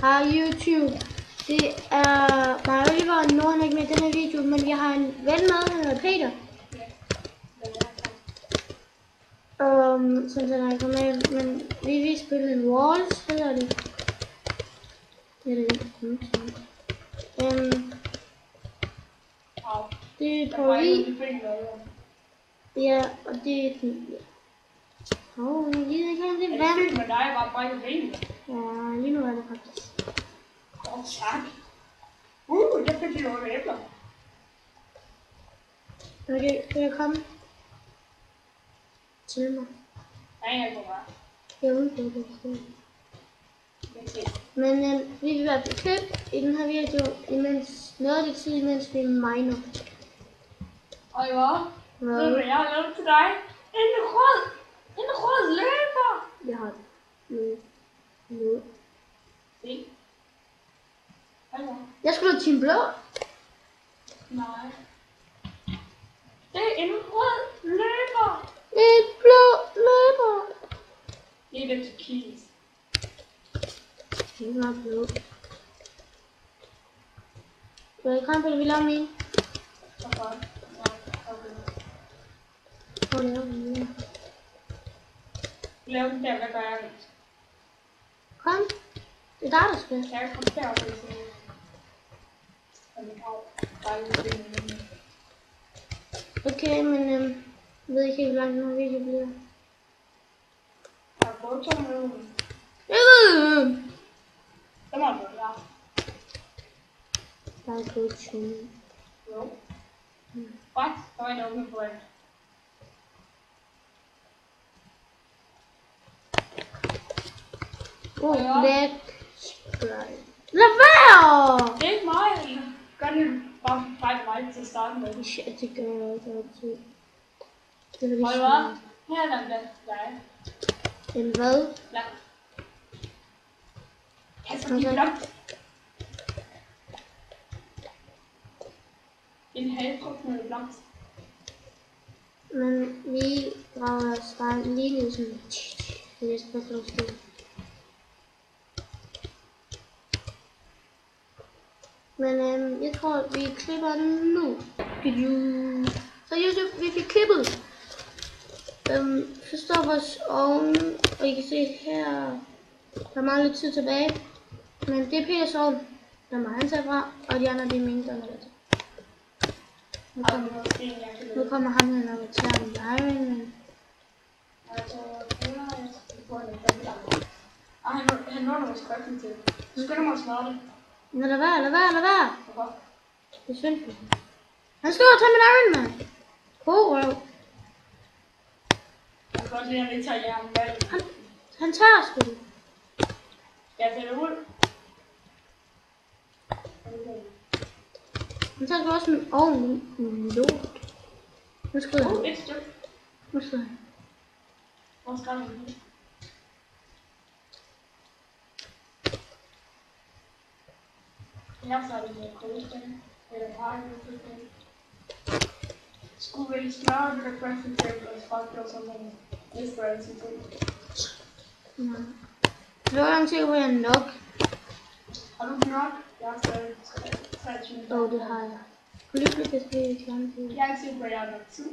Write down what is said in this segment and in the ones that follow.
Hej YouTube. Det er mig og Oliver, og Norden er ikke med i den her video, men jeg har en ven med, han hedder Peter. Sådan den er ikke med, men vi vil spille en Walls, hedder det. Det er det. Det er Paris. Ja, og det er den. Jeg gider ikke have det vand. Men dig var bare ikke rent. Ja, lige nu er det faktisk. Tak. Jeg fik lige nogle æbler. Okay, kan jeg komme til mig? Nej, jeg går bare. Jeg er uden for det. Men vi vil være på køb i den her video, imens noget af det tid, imens vi miner. Og ved du, hvad jeg har lavet til dig? En rød løber. Jeg har noget. Se. Jeg skulle have team blå. Nej. Det er en rød løber. Et blå løber. Det er det turkis. Det var blå. Velkommen til, vi laver min. Hvorfor? Hvor laver vi min? Lav den der, hvad gør jeg? Kom. Det er dig, der skal. Jeg kan komme deroppe og se. Okay, men jeg ved ikke helt, hvor lang den her video bliver. Jeg har fået 2 minutter. Jeg ved det. Det må du gøre. Der er gået 20 minutter. Jo. What? Der var en åbne på en. Black Sprite. Lad være! Det er ikke mig. Gør det bare mig til at starte med. Shit, det gør jeg også altid. Oliver, her er den der. En hvad? Ja. Altså, de blot. En halvtrukket blomst. Men vi graver os bare lige nu sådan. Det er spørgsmål. Men jeg tror, at vi klipper nu. Så YouTube, vi fik klippet. Så står vores ovn, og I kan se her, der er meget lidt tid tilbage. Men det er Peters ovn, der må han tage fra, og de andre det er mine, der er til. Nu kommer ham hen og tager den iron, men... Han når noget skriften til. Du skal nok smøre det. Lad være. Hvorfor? Det er synd for ham. Han skal jo tage min iron, mand. Røv. Jeg kan godt lide, at han ikke tager hjernen med. Han tager sgu det. Jeg finder ud. Han tager sgu også min ovn. Lort. Nu skrider han. Et stykke. Nu skrider han. Hvor skal han? Jeg tager det med kodestemme. Eller pakkeudstemme. Skulle vi smøre det der question tape, og så gjorde sådan nogle inspiration til. Jeg er ikke sikker på, at jeg er nok. Har du nok? Jeg har stadig 23. Det har jeg. Kunne lige pludselig skrive i klandet. Jeg er ikke sikker på, at jeg har nok tid.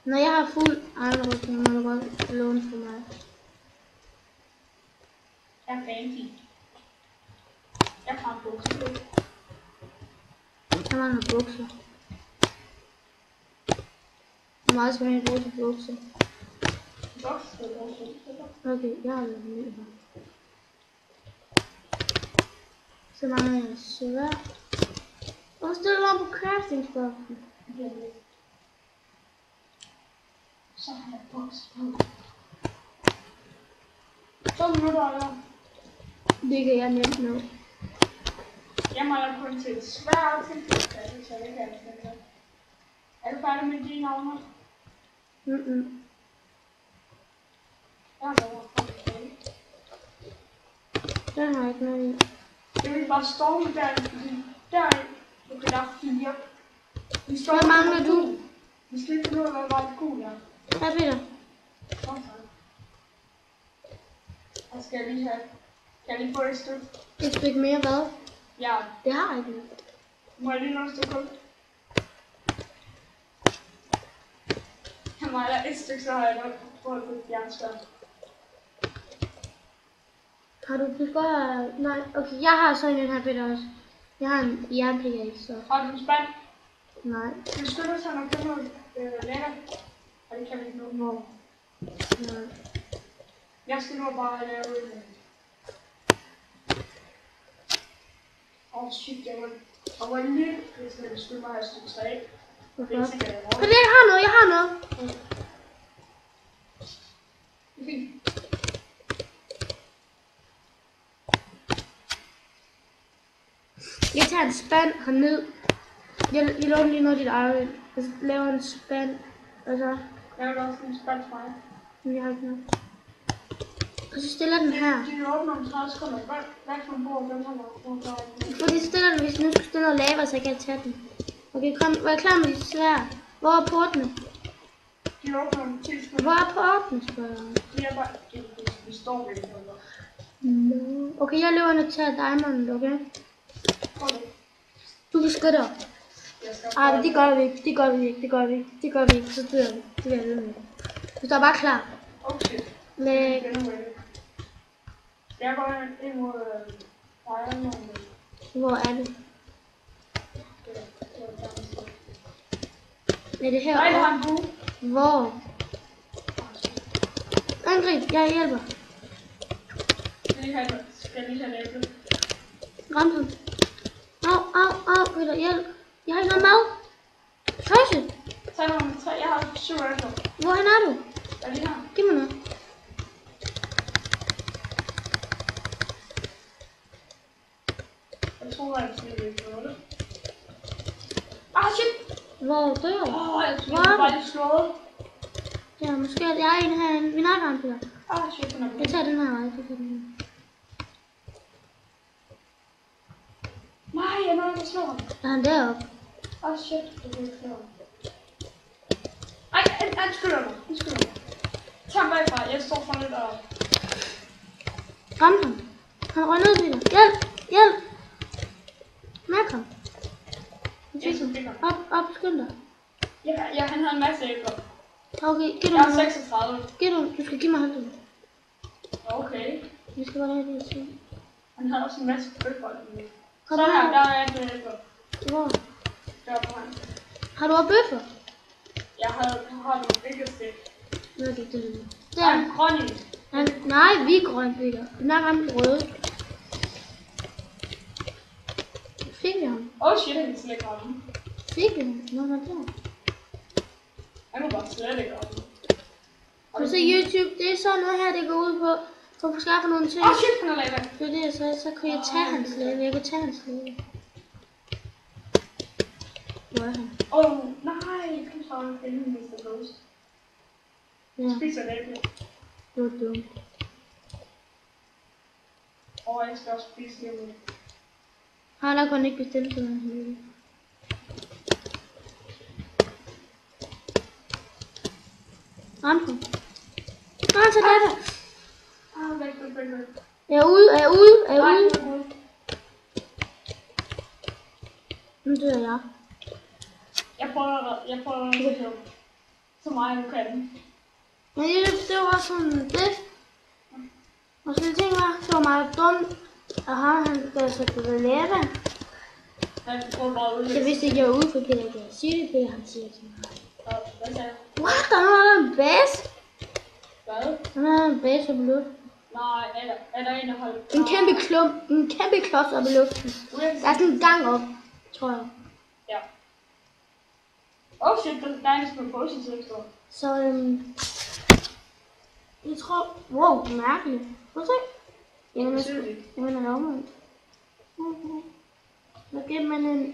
Når jeg har fuld iron-rustning, må du godt låne for mig. Jeg er fancy. Jeg har bukser. Jeg mangler bukser. Hvor meget skal jeg bruge til bukser? Okay, jeg har lavet den her. Så mangler jeg svær. Hvorfor stiller du mig på crafting-stoffen? Så har jeg bukser på. 2 minutter eller? Det kan jeg nemt nå. Jeg mangler kun til svær til, så det ikke er. Er du færdig med dine ovner? Jeg har noget Den har jeg ikke noget i. Jeg vil bare storme derind. Okay, der er 4. Hvad mangler du? Vi skal ikke finde ud af, hvad var det gode der. Hej Peter. Jeg skal jeg lige have. Kan jeg lige få et stykke? Et stykke mere hvad? Ja. Det har jeg ikke. Må jeg lige nå et stykke kul? Jeg mangler et stykke, så har jeg nok fået et jernskær. Har du bare... Nej, okay, jeg har sådan en her Peter også. Jeg har en jernpickaxe, så... Har du en spand? Nej. Du skylder sig nok købe noget lækker. Og det kan vi ikke nå. Hvor? Nej. Jeg skal nu bare lave en... Shit, jeg var lige... Jeg skulle bare have et stykke træ. Hvorfor? Det er sikkert, jeg Men jeg har noget, jeg har noget. fint. Jeg tager en spand herned. Jeg laver lige noget af dit eget. Jeg laver en spand. Og så... Jeg vil også en spand fra mig. Men jeg har ikke noget. Og så stiller den her. De åbner om 30 sekunder. Hvad for en bord, den her? Fordi så stiller den, hvis nu skal stå noget lava, så kan jeg tage den. Okay, kom. Var jeg klar med de svære? Hvor er portene? De åbner om 10 sekunder. Hvor er portene, spørger jeg? De er bare... De står ved det. No. Okay, jeg løber ned til diamond, okay? Okay. Du skal op. Ej, men det gør vi ikke. Det gør vi ikke. Det gør vi ikke. Det gør vi ikke. Så dør vi. Det vil jeg løbe med. Du står bare klar. Okay. Læg. Jeg går ind mod diamond. Hvor er det? Er det her? Nej, jeg har en bue. Hvor? Angrib, jeg hjælper. Skal jeg lige have lavet det? Ramt ham. Au, Peter, hjælp. Jeg har ikke noget mad. Tøjse. Tag nogle 3. Jeg har 7 æbler. Hvorhen er du? Jeg er lige her. Giv mig noget. Jeg tror, at jeg vil gøre det. Shit! Hvor dør du? Jeg tror, jeg bare lige slået. Ja, måske er jeg en herinde. Vi nakker ham, Peter. Shit, den er Jeg tager den her vej. Du tager den her. Nej, jeg nåede ikke at slå ham. Er han deroppe? Shit, jeg vil ikke slå ham. Ej, han skyder mig. Han skyder mig. Tag ham bagfra. Jeg står for lidt og... Ramt ham. Han røg ned, Peter. Hjælp! Hjælp! Mærk ham. Op, skynd dig. Ja, han havde en masse æbler. Okay, giv du Jeg mig. har 36. Du skal give mig halvdelen. Okay. Vi skal bare have det til. Han havde også en masse bøffer. Kom Så her, her. der er et æbler. Hvor? Der på han. Har du også bøffer? Jeg har nogle ikke stik. Hvad er det, det er? Der er Der. en grøn i. Nej, vi er grønne, Peter. Den er ramt røde. Fik vi ham? Shit, jeg kan slet ikke ramme. Fik vi ham? Nå, hvad der? Jeg kan bare slet ikke ramme. Kan du se YouTube? Det er sådan noget her, det går ud på. For at få skaffet nogle ting. Shit, han er lava. Det er det, så kunne jeg tage hans lave. Jeg kunne tage hans lave. Hvor er han? Nej, jeg kan så finde Mr. Ghost. Ja, Spiser det ikke. det var dumt. Jeg skal også spise lige nu. Har der kun ikke bestemt sig, hvad han vil. Ramt ham. Nå, så der. Væk. Er jeg ude? Nu dør jeg. Jeg prøver at se så meget jeg kan. Men det var sådan det. Og så det ting var, det var meget dumt. Og han gav sig til at lave. Jeg vidste ikke, jeg var ude for Peter. Kan jeg sige det, Peter? Han siger til mig. Hvad sagde du? What? Der er en base? Hvad? Der er en base oppe i luften. Nej, er der en, der holder... En kæmpe klods oppe i luften. Der er sådan en gang op, tror jeg. Ja. Shit, der er en små potions ekstra. Så jeg tror... Wow, mærkeligt. Prøv at se. Jamen, er omvendt. Okay, men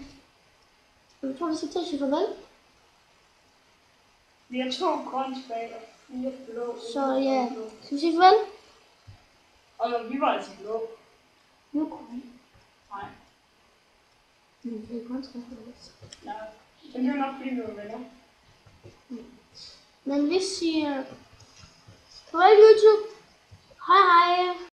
jeg tror, vi skal til at sige farvel. Vi har 2 grønne tilbage og 4 blå. Så ja, skal vi sige farvel? Og vi var altså blå. Nu kommer vi. Nej. Det er kun 3 farvel. Nej. Men det er nok fordi, vi var venner. Men vi siger farvel YouTube. Hej hej.